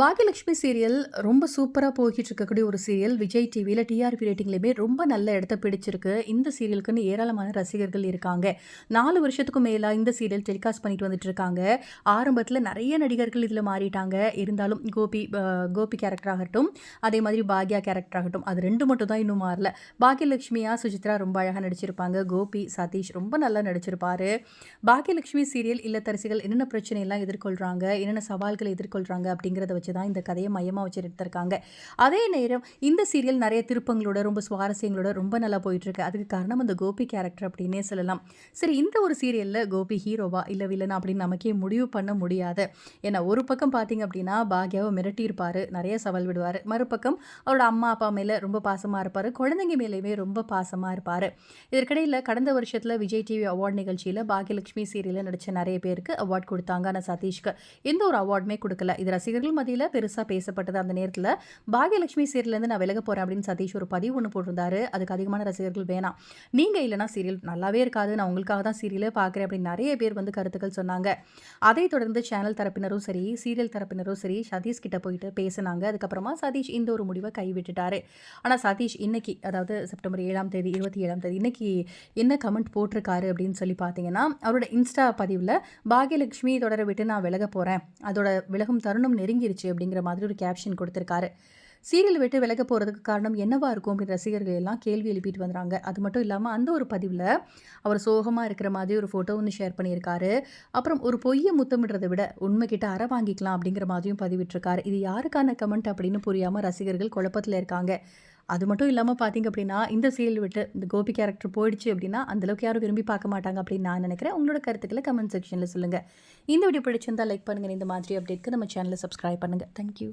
Bhagyalakshmi serial ரொம்ப சூப்பரா போய்க்கிட்டு இருக்கக்கூடிய ஒரு சீரியல். விஜய் டிவியில டிஆர்பி ரேட்டிங்லயுமே ரொம்ப நல்ல இடத்த பிடிச்சிருக்கு. இந்த சீரியலுக்குன்னு ஏராளமான ரசிகர்கள் இருக்காங்க. 4 வருஷத்துக்கும் மேலா இந்த சீரியல் டெலிகாஸ்ட் பண்ணிட்டு வந்துட்டு இருக்காங்க. ஆரம்பத்தில நெறைய நடிகர்கள் இதில மாறிட்டாங்க. இருந்தாலும் கோபி கேரக்டர் ஆகட்டும், அதே மாதிரி பாக்யா கேரக்டர் ஆகட்டும், அது 2 மட்டும் தான் இன்னும் மாறல. பாக்யலட்சுமியா சுசித்ரா ரொம்ப அழகா நடிச்சிருப்பாங்க. கோபி, சதீஷ் ரொம்ப நல்லா நடிச்சிருப்பாரு. பாக்யலட்சுமி சீரியல் இல்லத்தரசிகள் என்னென்ன பிரச்சனைலாம் எதிர்கொள்றாங்க, என்னென்ன சவால்களை எதிர்கொள்றாங்க அப்படிங்கிறத வச்சு தான் இந்த கதையை மையமாக வச்சு எடுத்திருக்காங்க. அதே நேரம் இந்த சீரியல் நிறைய திருப்பங்களோட ரொம்ப சுவாரஸ்யங்களோட ரொம்ப நல்லா போயிட்டுருக்கு. அதுக்கு காரணம் அந்த கோபி கேரக்டர் அப்படின்னே சொல்லலாம். சரி, இந்த ஒரு சீரியலில் கோபி ஹீரோவா இல்லை வில்லனா அப்படின்னு நமக்கே முடிவு பண்ண முடியாது. ஏன்னா ஒரு பக்கம் பார்த்தீங்க அப்படின்னா பாக்யாவை மிரட்டியிருப்பார், நிறைய சவால் விடுவார். மறுபக்கம் அவரோட அம்மா அப்பா மேலே ரொம்ப பாசமாக இருப்பார், குழந்தைங்க மேலேயுமே ரொம்ப பாசமாக இருப்பார். இதற்கிடையில் கடந்த வருஷத்தில் விஜய் டிவி அவார்ட் நிகழ்ச்சியில் பாக்யலட்சுமி சீரியலில் நடித்த நிறைய பேருக்கு அவார்ட் கொடுத்தாங்க. ஆனால் சதீஷ்க்கு எந்த ஒரு அவார்டுமே கொடுக்கல. இது ரசிகர்கள் மத்தியில் பெருசாக பேசப்பட்டது. அந்த நேரத்தில் பாக்யலட்சுமி சீரியல்லேருந்து நான் விலக போகிறேன் அப்படின்னு சதீஷ் ஒரு பதிவு ஒன்று போட்டிருந்தாரு. அதுக்கு அதிகமான ரசிகர்கள் வேணாம், நீங்கள் இல்லைனா சீரியல் நல்லாவே இருக்காது, நான் உங்களுக்காக தான் சீரியலே பார்க்குறேன் அப்படின்னு நிறைய பேர் வந்து கருத்துக்கள் சொன்னாங்க. அதைத் தொடர்ந்து சேனல் தரப்பினரும் சரி, சீரியல் தரப்பினரும் சரி, சதீஷ் கிட்ட போயிட்டு பேசினாங்க. அதுக்கப்புறமா சதீஷ் இந்த ஒரு முடிவை கைவிட்டுட்டாரு. ஆனால் சதீஷ் இன்னைக்கு, அதாவது செப்டம்பர் 7ஆம் தேதி 27ஆம் தேதி இன்னைக்கு என்ன கமெண்ட் போட்டிருக்காரு அப்படின்னு சொல்லி பார்த்தீங்கன்னா, அவரோட இன்ஸ்டா பதிவில் பாக்யலட்சுமி தொடர விட்டு நான் விலக போகிறேன், அதோட விலகும் தருணம் நெருங்கிருச்சு அப்படிங்கிற மாதிரி ஒரு கேப்ஷன் கொடுத்துருக்காரு. சீரியல் விட்டு விலக போகிறதுக்கு காரணம் என்னவா இருக்கும் அப்படின்னு ரசிகர்கள் எல்லாம் கேள்வி எழுப்பிட்டு வந்துறாங்க. அது மட்டும் இல்லாமல் அந்த ஒரு பதிவில் அவர் சோகமாக இருக்கிற மாதிரி ஒரு ஃபோட்டோ ஒன்று ஷேர் பண்ணியிருக்காரு. அப்புறம் ஒரு பொய்யை முத்தமிடுறதை விட உண்மைக்கிட்ட அற வாங்கிக்கலாம் அப்படிங்கிற மாதிரியும் பதிவிட்டிருக்காரு. இது யாருக்கான கமெண்ட் அப்படின்னு புரியாமல் ரசிகர்கள் குழப்பத்தில் இருக்காங்க. அது மட்டும் இல்லாமல் பார்த்தீங்க அப்படின்னா, இந்த சீரியல் விட்டு இந்த கோபி கேரக்டர் போயிடுச்சு அப்படின்னா அந்தளவுக்கு யாரும் விரும்பி பார்க்க மாட்டாங்க அப்படின்னு நான் நினைக்கிறேன். உங்களோட கருத்துக்களை கமெண்ட் செக்ஷனில் சொல்லுங்கள். இந்த வீடியோ பிடிச்சிருந்தால் லைக் பண்ணுங்கள். இந்த மாதிரி அப்டேட்க்கு நம்ம சேனலை சப்ஸ்கிரைப் பண்ணுங்கள். தேங்க்யூ.